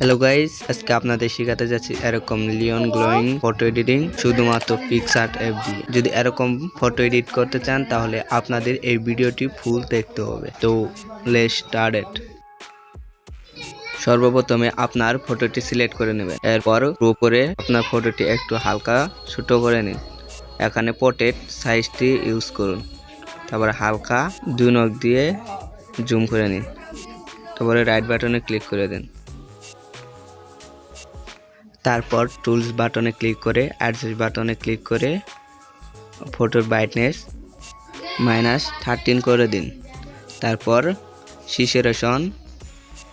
Hello guys, আজকে আপনাদের শেখাতে যাচ্ছি এরকম লিওন গ্লোয়িং ফটো এডিটিং শুধুমাত্র পিক্সার্ট অ্যাপ দিয়ে। যদি এরকম ফটো এডিট করতে চান তাহলে আপনাদের এই ভিডিওটি ফুল দেখতে হবে। তো লেটস স্টার্ট। সর্বপ্রথমে আপনার ফটোটি সিলেক্ট করে নেবেন, এরপর ক্রপ করে আপনার ফটোটি একটু হালকা ছোট করে নিন। এখানে পোর্ট্রেট সাইজটি ইউজ করুন, তারপর হালকা 2 নখ দিয়ে জুম করে নিন, তারপরে রাইট বাটনে ক্লিক করে দিন। তারপর টুলস বাটনে ক্লিক করে অ্যাডজাস্ট বাটনে ক্লিক করে ফটোর ব্রাইটনেস -13 করে দিন। তারপর স্যাচুরেশন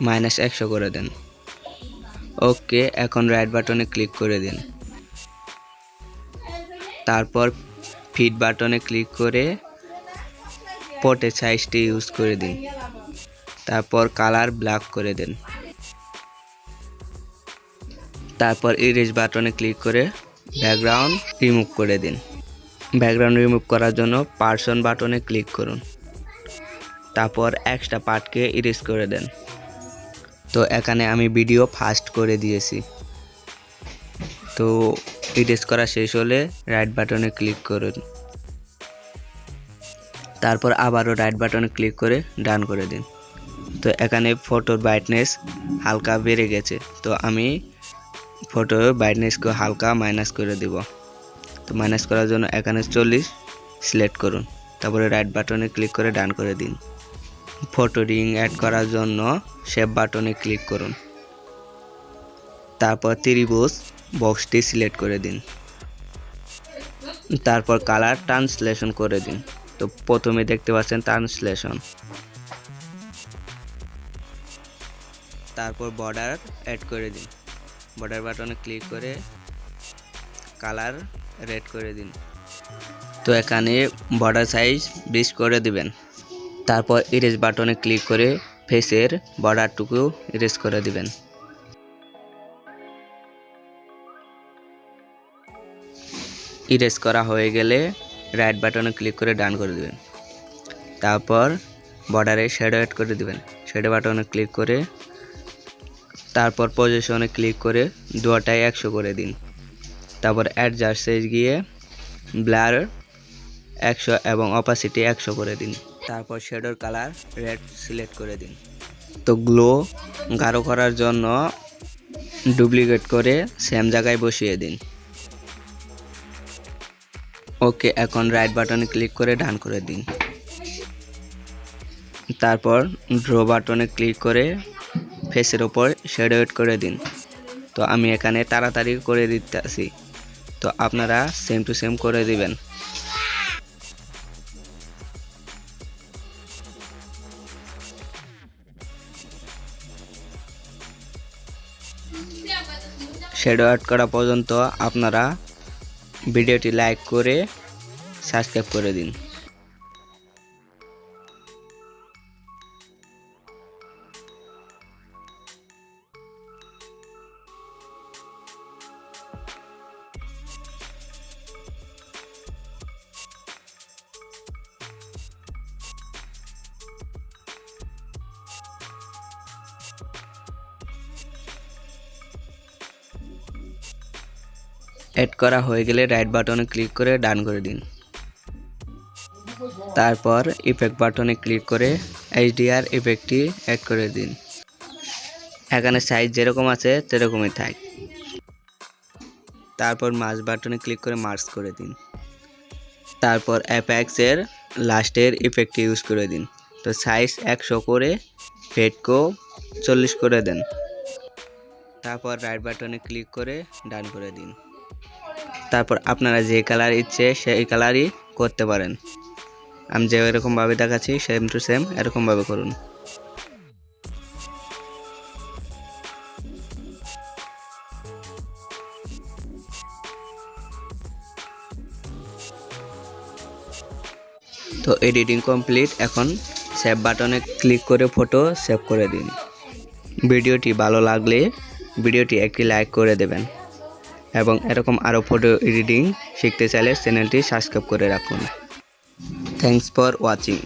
-100 করে দেন। ওকে, এখন রাইট বাটনে ক্লিক করে দিন। তারপর ফিট বাটনে ক্লিক করে পোর্ট্রেট সাইজটি ইউজ করে দিন। তারপর কালার ব্ল্যাক করে দেন। তারপর ইরেজ বাটনে ক্লিক করে ব্যাকগ্রাউন্ড রিমুভ করে দিন। ব্যাকগ্রাউন্ড রিমুভ করার জন্য পার্সন বাটনে ক্লিক করুন, তারপর এক্সট্রা পার্টকে ইরেজ করে দেন। তো এখানে আমি ভিডিও ফাস্ট করে দিয়েছি। তো ইরেজ করা শেষ হলে রাইট বাটনে ক্লিক করুন, তারপর আবারও রাইট বাটনে ক্লিক করে ডান করে দিন। তো এখানে ফটোর ব্রাইটনেস হালকা বেড়ে গেছে, তো আমি ফটোর ব্রাইটনেসকে হালকা মাইনাস করে দিব। তো মাইনাস করার জন্য এখানে 40 সিলেক্ট করুন, তারপরে রাইট বাটনে ক্লিক করে ডান করে দিন। ফটো রিং অ্যাড করার জন্য শেপ বাটনে ক্লিক করুন, তারপর ত্রিভুজ বক্সটি সিলেক্ট করে দিন। তারপর কালার ট্রান্সলেশন করে দিন। তো প্রথমে দেখতে পাচ্ছেন ট্রান্সলেশন। তারপর বর্ডার অ্যাড করে দিন। বর্ডার বাটনে ক্লিক করে কালার রেড করে দিন। তো এখানে বর্ডার সাইজ 20 করে দিবেন। তারপর ইরেজ বাটনে ক্লিক করে ফেসের বর্ডারটুকু ইরেজ করে দিবেন। ইরেজ করা হয়ে গেলে রাইট বাটনে ক্লিক করে ডান করে দিবেন। তারপর বর্ডারে শ্যাডো অ্যাড করে দিবেন। শ্যাডো বাটনে ক্লিক করে তারপর পজিশনে ক্লিক করে দুটাই 100 করে দিন। তারপর অ্যাডজাস্টে গিয়ে ব্লার 100 এবং অপাসিটি 100 করে দিন। তারপর শ্যাডোর কালার রেড সিলেক্ট করে দিন। তো গ্লো গাঢ় করার জন্য ডুপ্লিকেট করে সেম জায়গায় বসিয়ে দিন। ওকে, এখন রাইট বাটনে ক্লিক করে ডান করে দিন। তারপর ড্র বাটনে ক্লিক করে ফেসের ওপর শ্যাডো অ্যাড করে দিন। তো আমি এখানে তাড়াতাড়ি করে দিতেছি, তো আপনারা সেম টু সেম করে দিবেন। শ্যাডো অ্যাড করা পর্যন্ত আপনারা ভিডিওটি লাইক করে সাবস্ক্রাইব করে দিন। অ্যাড করা হয়ে গেলে রাইট বাটনে ক্লিক করে ডান করে দিন। তারপর ইফেক্ট বাটনে ক্লিক করে HDR ইফেক্টটি অ্যাড করে দিন। এখানে সাইজ যেরকম আছে সেরকমই থাক। তারপর মার্জ বাটনে ক্লিক করে মার্জ করে দিন। তারপর অ্যাপেক্সের লাস্টের ইফেক্টটি ইউজ করে দিন। তো সাইজ 100 করে ফেডকেও 40 করে দেন। তারপর রাইট বাটনে ক্লিক করে ডান করে দিন। তারপর আপনারা যে কালার ইচ্ছে সেই কালারই করতে পারেন। আমি যে এরকমভাবে দেখাচ্ছি সেম টু সেম এরকমভাবে করুন। তো এডিটিং কমপ্লিট। এখন সেভ বাটনে ক্লিক করে ফটো সেভ করে দিন। ভিডিওটি ভালো লাগলে ভিডিওটি একটি লাইক করে দেবেন এবং এরকম আরও ফটো এডিটিং শিখতে চাইলে চ্যানেলটি সাবস্ক্রাইব করে রাখুন। Thanks for watching.